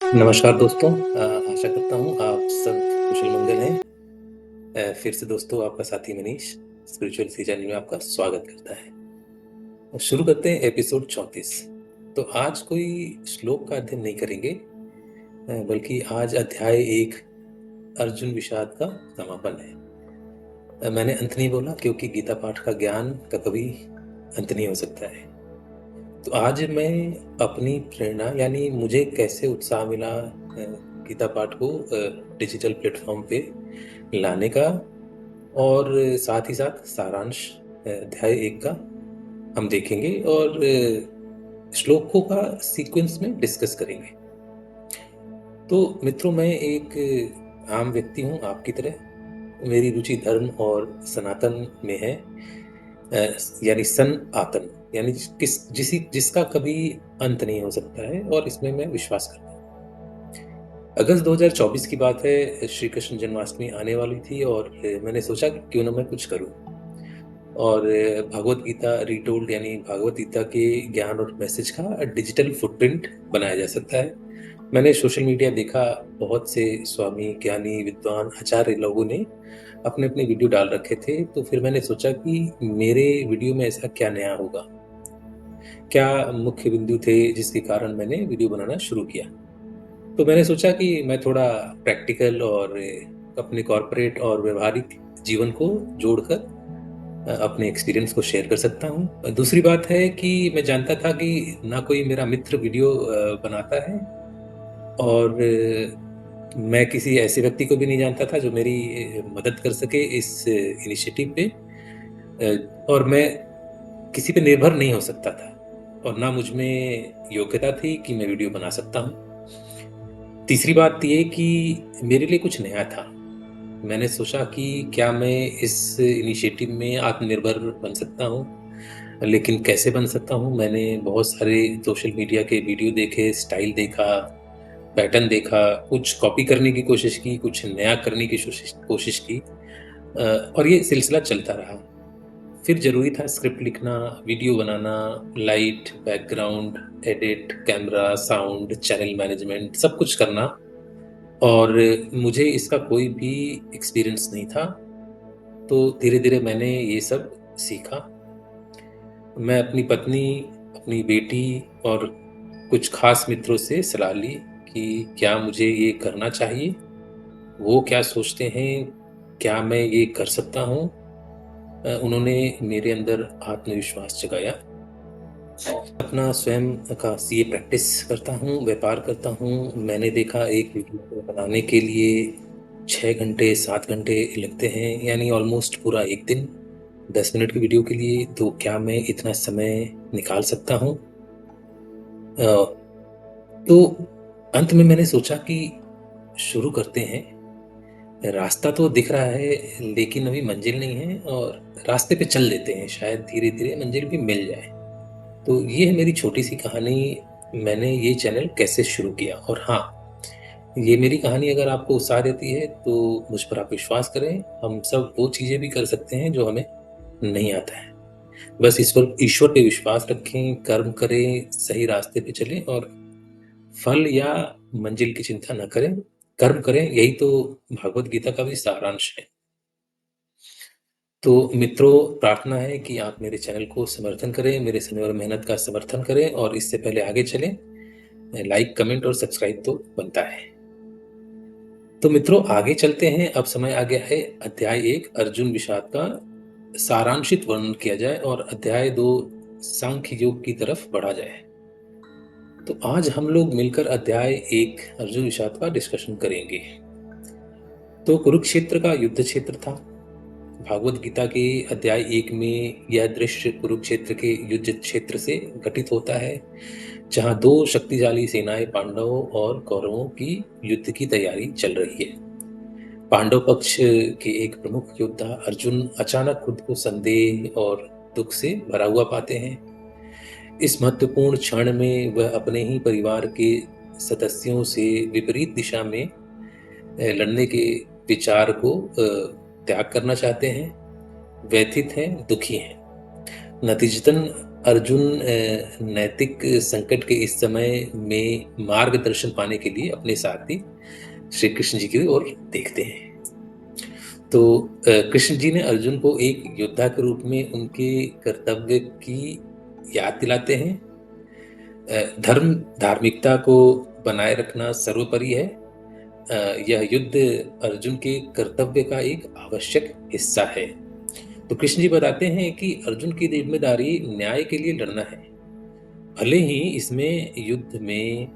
नमस्कार दोस्तों, आशा करता हूँ आप सब कुशल मंगल हैं। फिर से दोस्तों आपका साथी मनीष स्पिरिचुअल सी जर्नी में आपका स्वागत करता है। और शुरू करते हैं एपिसोड 34। तो आज कोई श्लोक का अध्ययन नहीं करेंगे, बल्कि आज अध्याय 1 अर्जुन विषाद का समापन है। मैंने अंत नहीं बोला क्योंकि गीता पाठ का ज्ञान का कभी अंत नहीं हो सकता है। तो आज मैं अपनी प्रेरणा यानी मुझे कैसे उत्साह मिला गीता पाठ को डिजिटल प्लेटफॉर्म पे लाने का, और साथ ही साथ सारांश अध्याय 1 का हम देखेंगे और श्लोकों का सीक्वेंस में डिस्कस करेंगे। तो मित्रों, मैं एक आम व्यक्ति हूँ आपकी तरह। मेरी रुचि धर्म और सनातन में है, यानी सनातन, यानी जिसका कभी अंत नहीं हो सकता है, और इसमें मैं विश्वास करता हूँ। अगस्त 2024 की बात है। श्री कृष्ण जन्माष्टमी आने वाली थी और मैंने सोचा कि क्यों ना मैं कुछ करूं, और भगवत गीता रीटोल्ड यानी भगवत गीता के ज्ञान और मैसेज का डिजिटल फुटप्रिंट बनाया जा सकता है। मैंने सोशल मीडिया देखा, बहुत से स्वामी, ज्ञानी, विद्वान, आचार्य लोगों ने अपने अपने वीडियो डाल रखे थे। तो फिर मैंने सोचा कि मेरे वीडियो में ऐसा क्या नया होगा, क्या मुख्य बिंदु थे जिसके कारण मैंने वीडियो बनाना शुरू किया। तो मैंने सोचा कि मैं थोड़ा प्रैक्टिकल और अपने कॉर्पोरेट और व्यवहारिक जीवन को जोड़कर अपने एक्सपीरियंस को शेयर कर सकता हूँ। दूसरी बात है कि मैं जानता था कि ना कोई मेरा मित्र वीडियो बनाता है, और मैं किसी ऐसे व्यक्ति को भी नहीं जानता था जो मेरी मदद कर सके इस इनिशिएटिव पे, और मैं किसी पे निर्भर नहीं हो सकता था, और ना मुझ में योग्यता थी कि मैं वीडियो बना सकता हूँ। तीसरी बात ये कि मेरे लिए कुछ नया था। मैंने सोचा कि क्या मैं इस इनिशिएटिव में आत्मनिर्भर बन सकता हूँ, लेकिन कैसे बन सकता हूँ। मैंने बहुत सारे सोशल मीडिया के वीडियो देखे, स्टाइल देखा, पैटर्न देखा, कुछ कॉपी करने की कोशिश की, कुछ नया करने की कोशिश कोशिश की, और ये सिलसिला चलता रहा। फिर ज़रूरी था स्क्रिप्ट लिखना, वीडियो बनाना, light, background, edit, camera, sound, channel management, सब कुछ करना, और मुझे इसका कोई भी एक्सपीरियंस नहीं था। तो धीरे-धीरे मैंने ये सब सीखा। मैं अपनी पत्नी, अपनी बेटी और कुछ खास मित्रों से सलाह ली कि क्या मुझे ये करना चाहिए, वो क्या सोचते हैं, क्या मैं ये कर सकता हूँ। उन्होंने मेरे अंदर आत्मविश्वास जगाया। अपना स्वयं का सीए प्रैक्टिस करता हूँ, व्यापार करता हूँ। मैंने देखा एक वीडियो को बनाने के लिए 6 घंटे, 7 घंटे लगते हैं, यानी ऑलमोस्ट पूरा 1 दिन 10 मिनट की वीडियो के लिए। तो क्या मैं इतना समय निकाल सकता हूँ? तो अंत में मैंने सोचा कि शुरू करते हैं। रास्ता तो दिख रहा है, लेकिन अभी मंजिल नहीं है, और रास्ते पे चल देते हैं, शायद धीरे-धीरे मंजिल भी मिल जाए। तो ये है मेरी छोटी-सी कहानी, मैंने ये चैनल कैसे शुरू किया। और हाँ, ये मेरी कहानी अगर आपको उत्साह देती है तो मुझ पर आप विश्वास करें, हम सब वो चीज़ें भी कर सकते हैं जो हमें नहीं आता है। बस ईश्वर पे विश्वास रखें, कर्म करें, सही रास्ते पे चलें, और फल या मंजिल की चिंता न करें, कर्म करें। यही तो भगवद गीता का भी सारांश है। तो मित्रों, प्रार्थना है कि आप मेरे चैनल को समर्थन करें, मेरे समय और मेहनत का समर्थन करें, और इससे पहले आगे चलें, लाइक, कमेंट और सब्सक्राइब तो बनता है। तो मित्रों, आगे चलते हैं। अब समय आ गया है अध्याय 1 अर्जुन विषाद का सारांशित वर्णन किया जाए, और अध्याय 2 सांख्य योग की तरफ बढ़ा जाए। तो आज हम लोग मिलकर अध्याय 1 अर्जुन विषाद का डिस्कशन करेंगे। तो कुरुक्षेत्र का युद्ध क्षेत्र था। भागवत गीता के अध्याय 1 में यह दृश्य कुरुक्षेत्र के युद्ध क्षेत्र से घटित होता है, जहां दो शक्तिशाली सेनाएं पांडवों और कौरवों की युद्ध की तैयारी चल रही है। पांडव पक्ष के एक प्रमुख योद्धा अर्जुन अचानक खुद को संदेह और दुख से भरा हुआ पाते हैं। इस महत्वपूर्ण क्षण में वह अपने ही परिवार के सदस्यों से विपरीत दिशा में लड़ने के विचार को त्याग करना चाहते हैं, व्यथित हैं, दुखी हैं। नतीजतन अर्जुन नैतिक संकट के इस समय में मार्गदर्शन पाने के लिए अपने साथी श्री कृष्ण जी की ओर देखते हैं। तो कृष्ण जी ने अर्जुन को एक योद्धा के रूप में उनके कर्तव्य की याद दिलाते हैं। धर्म धार्मिकता को बनाए रखना सर्वोपरि है। यह युद्ध अर्जुन के कर्तव्य का एक आवश्यक हिस्सा है। तो कृष्ण जी बताते हैं कि अर्जुन की जिम्मेदारी न्याय के लिए लड़ना है, भले ही इसमें युद्ध में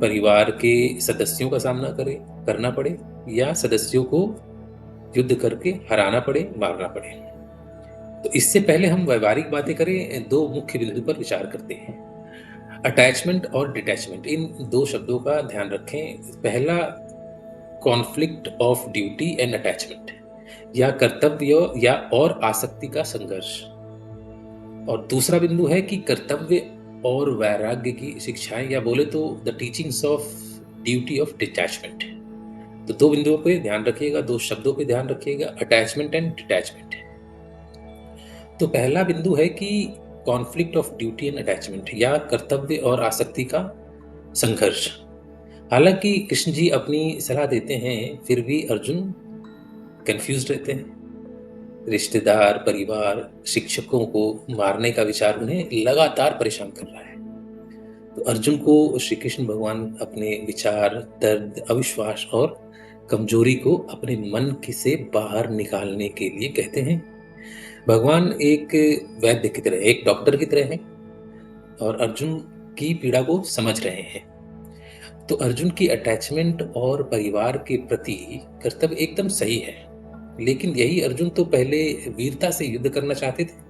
परिवार के सदस्यों का सामना करना पड़े या सदस्यों को युद्ध करके हराना पड़े, मारना पड़े। तो इससे पहले हम व्यवहारिक बातें करें, दो मुख्य बिंदु पर विचार करते हैं, अटैचमेंट और डिटैचमेंट। इन दो शब्दों का ध्यान रखें। पहला, conflict of duty and attachment, या कर्तव्य या और आसक्ति का संघर्ष। और दूसरा बिंदु है कि कर्तव्य और वैराग्य की शिक्षाएं, या बोले तो the teachings of duty of detachment. तो दो बिंदुओं पे ध्यान रखिएगा, दो शब्दों पे ध्यान रखिएगा, अटैचमेंट एंड डिटैचमेंट। तो पहला बिंदु है कि conflict of duty and attachment, या कर्तव्य और आसक्ति का संघर्ष। हालांकि कृष्ण जी अपनी सलाह देते हैं, फिर भी अर्जुन कंफ्यूज रहते हैं। रिश्तेदार, परिवार, शिक्षकों को मारने का विचार उन्हें लगातार परेशान कर रहा है। तो अर्जुन को श्री कृष्ण भगवान अपने विचार, दर्द, अविश्वास और कमजोरी को अपने मन से बाहर निकालने के लिए कहते हैं। भगवान एक वैद्य की तरह, एक डॉक्टर की तरह है और अर्जुन की पीड़ा को समझ रहे हैं। तो अर्जुन की अटैचमेंट और परिवार के प्रति कर्तव्य एकदम सही है, लेकिन यही अर्जुन तो पहले वीरता से युद्ध करना चाहते थे।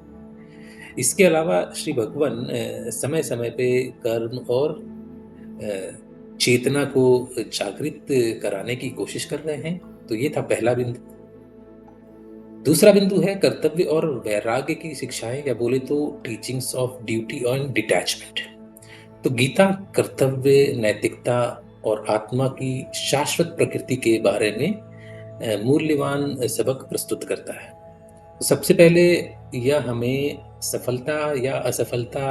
इसके अलावा श्री भगवान समय समय पे कर्म और चेतना को जागृत कराने की कोशिश कर रहे हैं। तो ये था पहला बिंदु। दूसरा बिंदु है कर्तव्य और वैराग्य की शिक्षाएं, या बोले तो टीचिंग्स ऑफ ड्यूटी और डिटैचमेंट। तो गीता कर्तव्य, नैतिकता और आत्मा की शाश्वत प्रकृति के बारे में मूल्यवान सबक प्रस्तुत करता है। सबसे पहले यह हमें सफलता या असफलता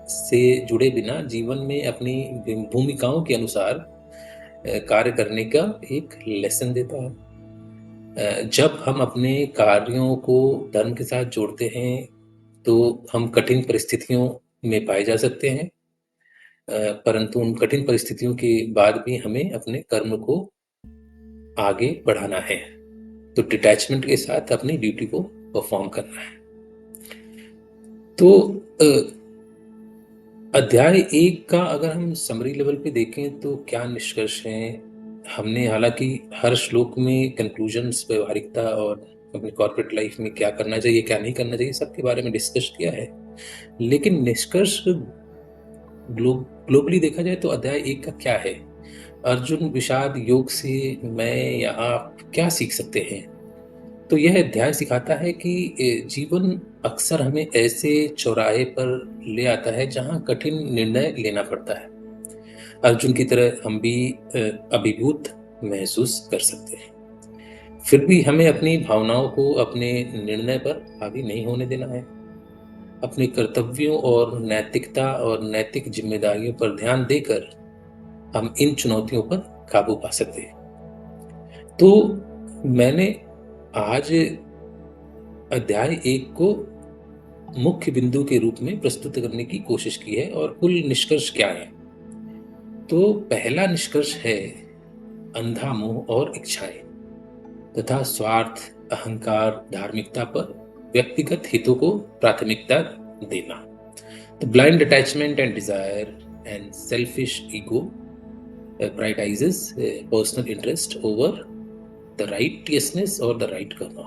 से जुड़े बिना जीवन में अपनी भूमिकाओं के अनुसार कार्य करने का एक लेसन देता है। जब हम अपने कार्यों को धर्म के साथ जोड़ते हैं तो हम कठिन परिस्थितियों में पाए जा सकते हैं, परंतु उन कठिन परिस्थितियों के बाद भी हमें अपने कर्म को आगे बढ़ाना है। तो डिटैचमेंट के साथ अपनी ड्यूटी को परफॉर्म करना है। तो अध्याय 1 का अगर हम समरी लेवल पे देखें तो क्या निष्कर्ष हैं। हमने हालांकि हर श्लोक में कंक्लूजन्स, व्यवहारिकता और अपनी कॉर्पोरेट लाइफ में क्या करना चाहिए, क्या नहीं करना चाहिए, सबके बारे में डिस्कस किया है। लेकिन निष्कर्ष ग्लोबली देखा जाए तो अध्याय 1 का क्या है, अर्जुन विषाद योग से मैं या आप क्या सीख सकते हैं। तो यह अध्याय सिखाता है कि जीवन अक्सर हमें ऐसे चौराहे पर ले आता है जहां कठिन निर्णय लेना पड़ता है। अर्जुन की तरह हम भी अभिभूत महसूस कर सकते हैं। फिर भी हमें अपनी भावनाओं को अपने निर्णय पर हावी नहीं होने देना है। अपने कर्तव्यों और नैतिकता और नैतिक जिम्मेदारियों पर ध्यान देकर हम इन चुनौतियों पर काबू पा सकते हैं। तो मैंने आज अध्याय 1 को मुख्य बिंदु के रूप में प्रस्तुत करने की कोशिश की है। और कुल निष्कर्ष क्या है, तो पहला निष्कर्ष है अंधा मोह और इच्छाएं तथा स्वार्थ, अहंकार, धार्मिकता पर व्यक्तिगत हितों को प्राथमिकता देना। तो blind attachment and desire and selfish ego prioritises personal interest over the righteousness और द राइट कर्म।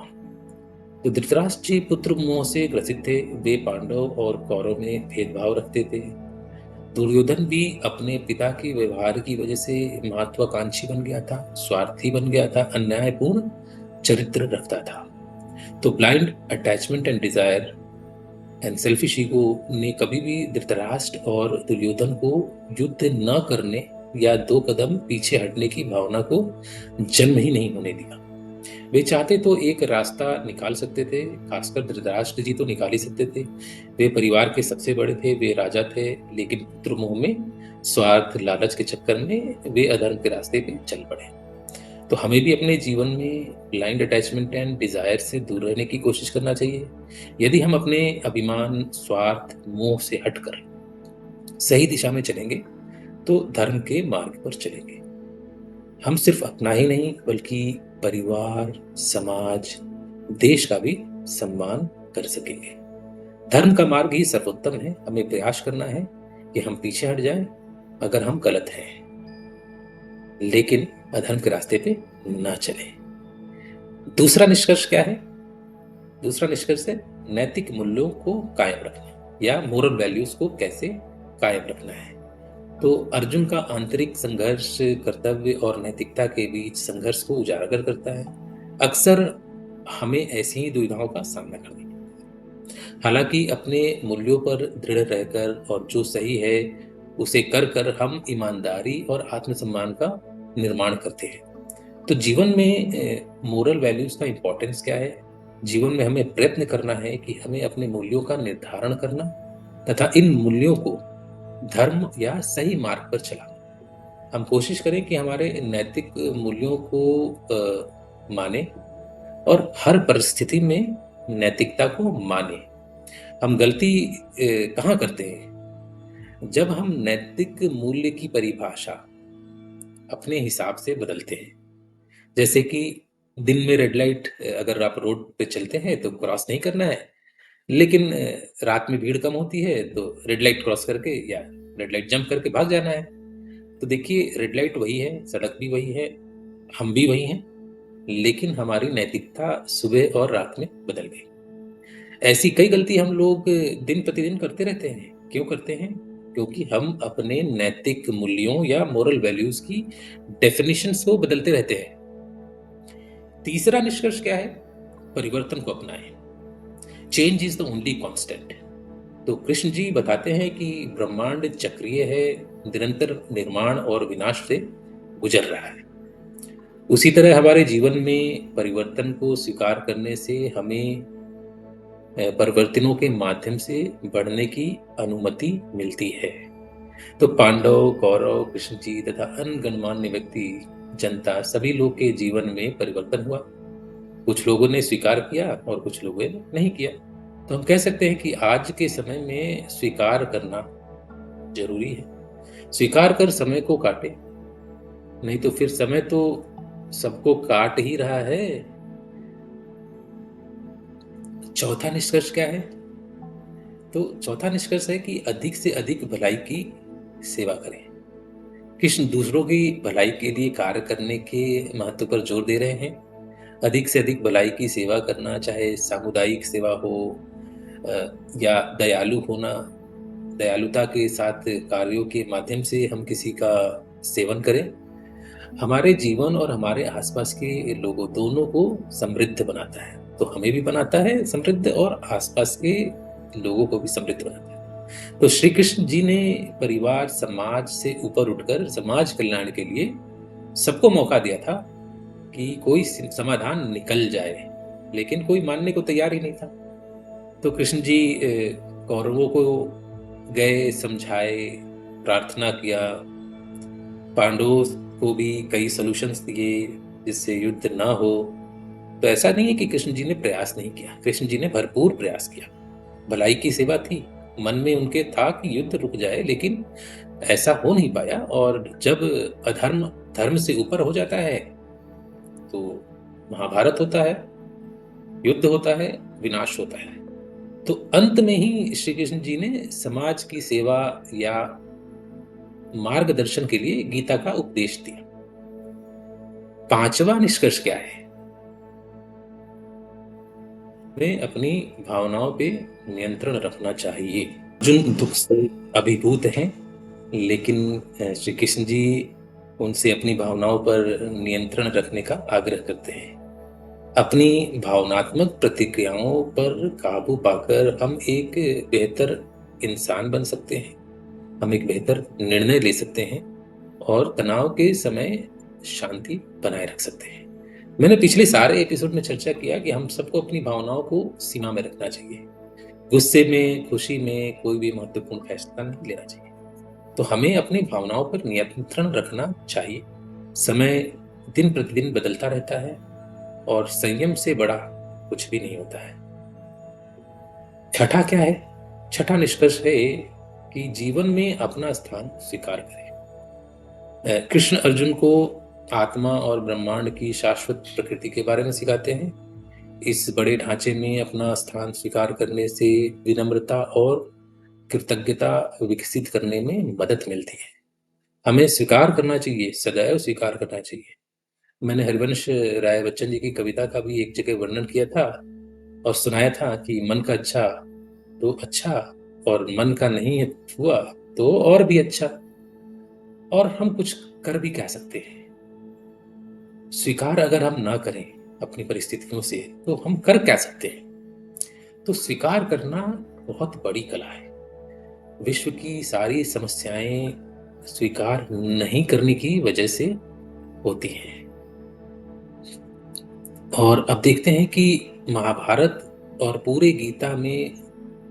तो धृतराष्ट्र जी पुत्र मोह से ग्रसित थे। वे पांडव और कौरव में भेदभाव रखते थे। दुर्योधन भी अपने पिता के व्यवहार की वजह से महत्वाकांक्षी बन गया था, स्वार्थी बन गया था, अन्यायपूर्ण चरित्र रखता था। तो blind attachment and desire and selfish ego ने कभी भी धृतराष्ट्र और दुर्योधन को युद्ध न करने या 2 कदम पीछे हटने की भावना को जन्म ही नहीं होने दिया। वे चाहते तो एक रास्ता निकाल सकते थे, खासकर धृतराष्ट्र जी तो निकाल ही सकते थे। वे परिवार के सबसे बड़े थे, वे राजा थे, लेकिन पुत्र मोह में, स्वार्थ, लालच के चक्कर में वे अधर्म के रास्ते पे चल पड़े। तो हमें भी अपने जीवन में ब्लाइंड अटैचमेंट एंड डिजायर से दूर रहने की कोशिश करना चाहिए। यदि हम अपने अभिमान, स्वार्थ, मोह से हटकर सही दिशा में चलेंगे, तो धर्म के मार्ग पर चलेंगे। हम सिर्फ अपना ही नहीं, बल्कि परिवार, समाज, देश का भी सम्मान कर सकेंगे। धर्म का मार्ग ही सर्वोत्तम है। हमें प्रयास करना है कि हम पीछे हट जाएं अगर हम गलत हैं, लेकिन अधर्म के रास्ते पे ना चलें। दूसरा निष्कर्ष क्या है? दूसरा निष्कर्ष है नैतिक मूल्यों को कायम रखना, या मोरल वैल्यूज को कैसे कायम रखना है। तो अर्जुन का आंतरिक संघर्ष कर्तव्य और नैतिकता के बीच संघर्ष को उजागर करता है। अक्सर हमें ऐसी ही दुविधाओं का सामना करना पड़ता है। हालांकि अपने मूल्यों पर दृढ़ रहकर और जो सही है उसे कर कर हम ईमानदारी और आत्मसम्मान का निर्माण करते हैं। तो जीवन में मोरल वैल्यूज का इंपॉर्टेंस क्या है? जीवन में हमें प्रयत्न करना है कि हमें अपने मूल्यों का निर्धारण करना तथा इन मूल्यों को धर्म या सही मार्ग पर चलाना। हम कोशिश करें कि हमारे नैतिक मूल्यों को माने और हर परिस्थिति में नैतिकता को माने। हम गलती कहाँ करते हैं? जब हम नैतिक मूल्य की परिभाषा अपने हिसाब से बदलते हैं। जैसे कि दिन में रेड लाइट, अगर आप रोड पे चलते हैं तो क्रॉस नहीं करना है, लेकिन रात में भीड़ कम होती है तो रेड लाइट क्रॉस करके या रेड लाइट जंप करके भाग जाना है। तो देखिए, रेड लाइट वही है, सड़क भी वही है, हम भी वही हैं, लेकिन हमारी नैतिकता सुबह और रात में बदल गई। ऐसी कई गलती हम लोग दिन प्रतिदिन करते रहते हैं। क्यों करते हैं? क्योंकि हम अपने नैतिक मूल्यों या मोरल वैल्यूज की डेफिनेशंस को बदलते रहते हैं। तीसरा निष्कर्ष क्या है? परिवर्तन को अपनाएं। Change is the only constant. तो कृष्ण जी बताते हैं कि ब्रह्मांड चक्रीय है, निरंतर निर्माण और विनाश से गुजर रहा है। उसी तरह हमारे जीवन में परिवर्तन को स्वीकार करने से हमें परिवर्तनों के माध्यम से बढ़ने की अनुमति मिलती है। तो पांडव, कौरव, कृष्ण जी तथा अन्य गणमान्य व्यक्ति, जनता, सभी लोग के जीवन में परिवर्तन हुआ। कुछ लोगों ने स्वीकार किया और कुछ लोगों ने नहीं किया। तो हम कह सकते हैं कि आज के समय में स्वीकार करना जरूरी है। स्वीकार कर समय को काटे, नहीं तो फिर समय तो सबको काट ही रहा है। चौथा निष्कर्ष क्या है? तो चौथा निष्कर्ष है कि अधिक से अधिक भलाई की सेवा करें। कृष्ण दूसरों की भलाई के लिए कार्य करने के महत्व पर जोर दे रहे हैं। अधिक से अधिक भलाई की सेवा करना, चाहे सामुदायिक सेवा हो या दयालु होना, दयालुता के साथ कार्यों के माध्यम से हम किसी का सेवन करें, हमारे जीवन और हमारे आसपास के लोगों दोनों को समृद्ध बनाता है। तो हमें भी बनाता है समृद्ध और आसपास के लोगों को भी समृद्ध बनाता है। तो श्री कृष्ण जी ने परिवार, समाज से ऊपर उठकर समाज कल्याण के लिए सबको मौका दिया था कि कोई समाधान निकल जाए, लेकिन कोई मानने को तैयार ही नहीं था। तो कृष्ण जी कौरवों को गए, समझाए, प्रार्थना किया, पांडवों को भी कई सॉल्यूशंस दिए जिससे युद्ध ना हो। तो ऐसा नहीं है कि कृष्ण जी ने प्रयास नहीं किया, कृष्ण जी ने भरपूर प्रयास किया। भलाई की सेवा थी, मन में उनके था कि युद्ध रुक जाए, लेकिन ऐसा हो नहीं पाया। और जब अधर्म धर्म से ऊपर हो जाता है तो महाभारत होता है, युद्ध होता है, विनाश होता है। तो अंत में ही श्री कृष्ण जी ने समाज की सेवा या मार्गदर्शन के लिए गीता का उपदेश दिया। पांचवा निष्कर्ष क्या है? हमें अपनी भावनाओं पे नियंत्रण रखना चाहिए। अर्जुन दुख से अभिभूत हैं, लेकिन श्री कृष्ण जी उनसे अपनी भावनाओं पर नियंत्रण रखने का आग्रह करते हैं। अपनी भावनात्मक प्रतिक्रियाओं पर काबू पाकर हम एक बेहतर इंसान बन सकते हैं, हम एक बेहतर निर्णय ले सकते हैं और तनाव के समय शांति बनाए रख सकते हैं। मैंने पिछले सारे एपिसोड में चर्चा किया कि हम सबको अपनी भावनाओं को सीमा में रखना चाहिए। गुस्से में, खुशी में कोई भी महत्वपूर्ण फैसला नहीं लेना चाहिए। तो हमें अपनी भावनाओं पर नियंत्रण रखना चाहिए। समय दिन प्रतिदिन बदलता रहता है और संयम से बड़ा कुछ भी नहीं होता है। छठा क्या है? छठा निष्कर्ष है कि जीवन में अपना स्थान स्वीकार करें। कृष्ण अर्जुन को आत्मा और ब्रह्मांड की शाश्वत प्रकृति के बारे में सिखाते हैं। इस बड़े ढांचे में अपना स्थान स्वीकार करने से विनम्रता और कृतज्ञता विकसित करने में मदद मिलती है। हमें स्वीकार करना चाहिए, सदैव स्वीकार करना चाहिए। मैंने हरिवंश राय बच्चन जी की कविता का भी एक जगह वर्णन किया था और सुनाया था कि मन का अच्छा तो अच्छा, और मन का नहीं हुआ तो और भी अच्छा। और हम कुछ कर भी कह सकते हैं। स्वीकार अगर हम ना करें अपनी परिस्थितियों से तो हम कर क्या सकते हैं? तो स्वीकार करना बहुत बड़ी कला है। विश्व की सारी समस्याएं स्वीकार नहीं करने की वजह से होती हैं। और अब देखते हैं कि महाभारत और पूरे गीता में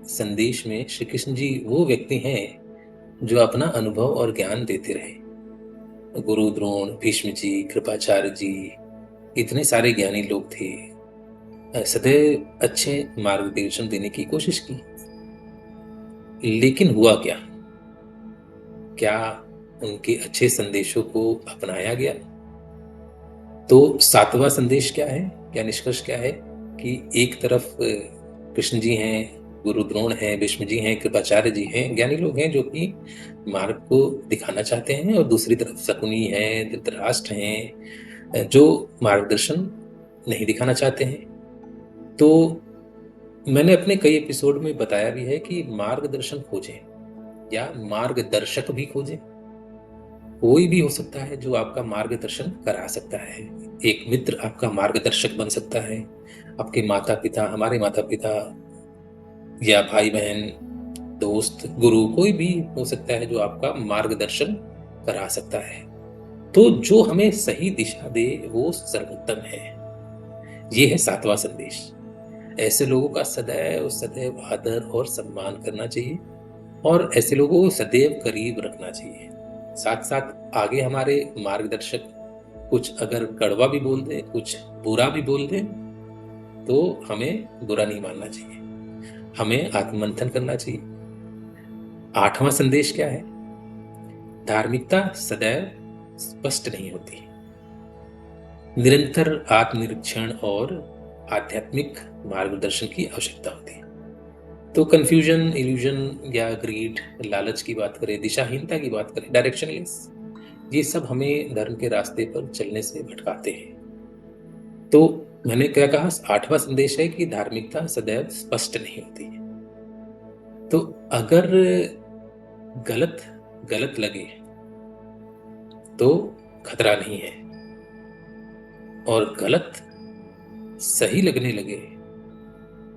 संदेश में श्री कृष्ण जी वो व्यक्ति हैं जो अपना अनुभव और ज्ञान देते रहे। गुरु द्रोण, भीष्म जी, कृपाचार्य जी, इतने सारे ज्ञानी लोग थे। सदैव अच्छे मार्गदर्शन देने की कोशिश की। लेकिन हुआ क्या? क्या उनके अच्छे संदेशों को अपनाया गया? तो सातवां संदेश क्या है, क्या निष्कर्ष क्या है कि एक तरफ कृष्ण जी हैं, गुरु द्रोण हैं, भीष्म जी हैं, कृपाचार्य जी हैं, ज्ञानी लोग हैं जो कि मार्ग को दिखाना चाहते हैं, और दूसरी तरफ शकुनी हैं, धृतराष्ट्र हैं जो मार्गदर्शन नहीं दिखाना चाहते हैं। तो मैंने अपने कई एपिसोड में बताया भी है कि मार्गदर्शन खोजें या मार्गदर्शक भी खोजें। कोई भी हो सकता है जो आपका मार्गदर्शन करा सकता है। एक मित्र आपका मार्गदर्शक बन सकता है, आपके माता पिता, हमारे माता पिता या भाई बहन, दोस्त, गुरु, कोई भी हो सकता है जो आपका मार्गदर्शन करा सकता है। तो जो हमें सही दिशा दे वो सर्वोत्तम है। ये है सातवां संदेश। ऐसे लोगों का सदैव सदैव आदर और सम्मान करना चाहिए और ऐसे लोगों को सदैव करीब रखना चाहिए। साथ साथ आगे हमारे मार्गदर्शक कुछ अगर कड़वा भी बोल दें, कुछ बुरा भी बोल दें, तो हमें बुरा नहीं मानना चाहिए, हमें आत्ममंथन करना चाहिए। आठवां संदेश क्या है? धार्मिकता सदैव स्पष्ट नहीं होती। निरंतर आत्मनिरीक्षण और आध्यात्मिक मार्गदर्शन की आवश्यकता होती है। तो कंफ्यूजन, इल्यूजन या ग्रीड, लालच की बात करें, दिशाहीनता की बात करें, डायरेक्शनलेस, ये सब हमें धर्म के रास्ते पर चलने से भटकाते हैं। तो मैंने क्या कहा? आठवां संदेश है कि धार्मिकता सदैव स्पष्ट नहीं होती है। तो अगर गलत गलत लगे तो खतरा नहीं है, और गलत सही लगने लगे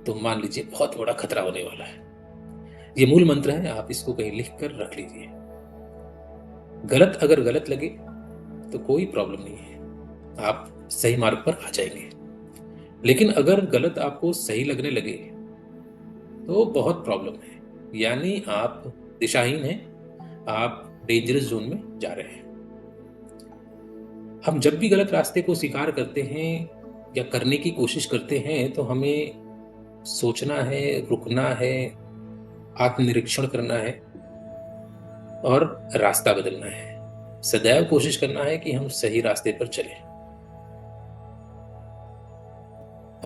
तो मान लीजिए बहुत बड़ा खतरा होने वाला है। ये मूल मंत्र है, आप इसको कहीं लिख कर रख लीजिए। गलत अगर गलत लगे तो कोई प्रॉब्लम नहीं है, आप सही मार्ग पर आ जाएंगे। लेकिन अगर गलत आपको सही लगने लगे तो बहुत प्रॉब्लम है, यानी आप दिशाहीन हैं, आप डेंजरस जोन में जा रहे हैं। हम जब भी गलत रास्ते को स्वीकार करते हैं या करने की कोशिश करते हैं तो हमें सोचना है, रुकना है, आत्मनिरीक्षण करना है और रास्ता बदलना है। सदैव कोशिश करना है कि हम सही रास्ते पर चलें।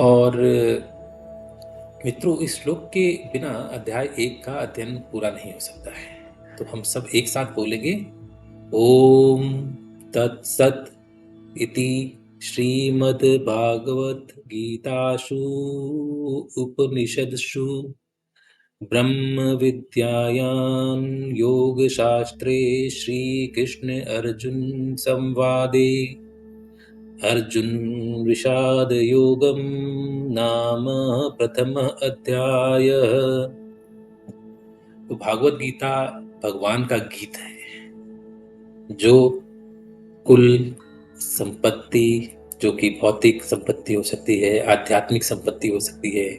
और मित्रों, इस श्लोक के बिना अध्याय 1 का अध्ययन पूरा नहीं हो सकता है। तो हम सब एक साथ बोलेंगे, ओम तत्सत इति श्रीमद्भागवत गीतासु उपनिषदसु ब्रह्म विद्यायां योगशास्त्रे श्रीकृष्ण अर्जुन संवादे अर्जुन विषाद योगम नाम प्रथम अध्याय। तो भागवत गीता भगवान का गीत है जो कुल, संपत्ति, जो कि भौतिक संपत्ति हो सकती है, आध्यात्मिक संपत्ति हो सकती है,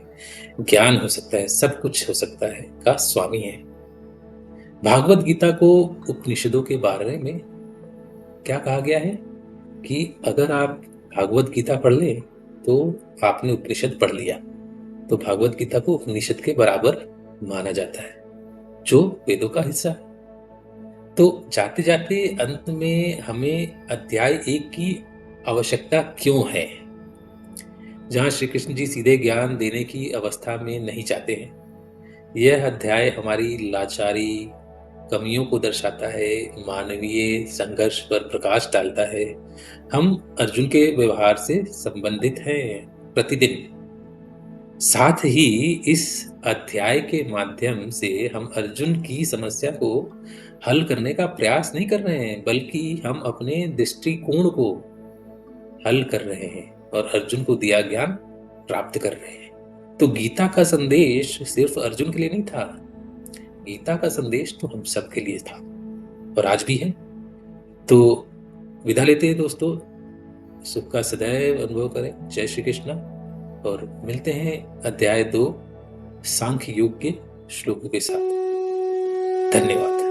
ज्ञान हो सकता है, सब कुछ हो सकता है, का स्वामी है। भागवत गीता को उपनिषदों के बारे में क्या कहा गया है कि अगर आप भागवत गीता पढ़ लें तो आपने उपनिषद पढ़ लिया। तो भागवत गीता को उपनिषद के बराबर माना जाता है, जो वेदों का हिस्सा है। तो जाते जाते अंत में हमें अध्याय 1 की आवश्यकता क्यों है, जहां श्री कृष्ण जी सीधे ज्ञान देने की अवस्था में नहीं चाहते हैं। यह अध्याय हमारी लाचारी, कमियों को दर्शाता है, मानवीय संघर्ष पर प्रकाश डालता है। हम अर्जुन के व्यवहार से संबंधित हैं प्रतिदिन। साथ ही इस अध्याय के माध्यम से हम अर्जुन की समस्या को हल करने का प्रयास नहीं कर रहे हैं, बल्कि हम अपने दृष्टिकोण को हल कर रहे हैं और अर्जुन को दिया ज्ञान प्राप्त कर रहे हैं। तो गीता का संदेश सिर्फ अर्जुन के लिए नहीं था, गीता का संदेश तो हम सबके लिए था और आज भी है। तो विदा लेते हैं दोस्तों, सुख का सदैव अनुभव करें। जय श्री कृष्ण। और मिलते हैं अध्याय 2 सांख्य योग के श्लोकों के साथ। धन्यवाद।